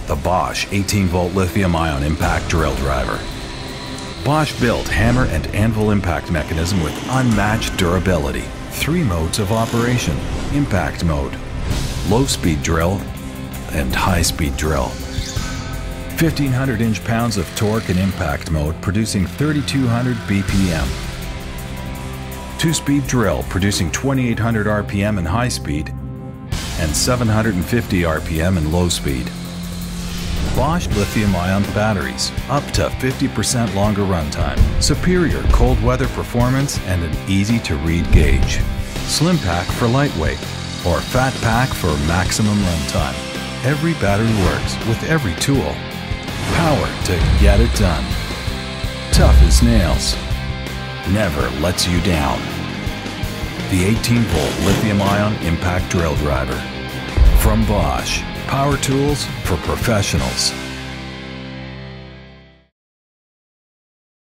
the Bosch 18-volt lithium-ion impact drill driver. Bosch built hammer and anvil impact mechanism with unmatched durability. 3 modes of operation: impact mode, low-speed drill, and high-speed drill. 1,500 inch-pounds of torque in impact mode, producing 3,200 BPM. 2-speed drill, producing 2,800 RPM in high speed and 750 RPM in low speed. Bosch lithium-ion batteries, up to 50% longer runtime, superior cold weather performance, and an easy-to-read gauge. Slim pack for lightweight, or fat pack for maximum runtime. Every battery works with every tool. Power to get it done. Tough as nails. Never lets you down. The 18-volt lithium-ion impact drill driver. From Bosch, power tools for professionals.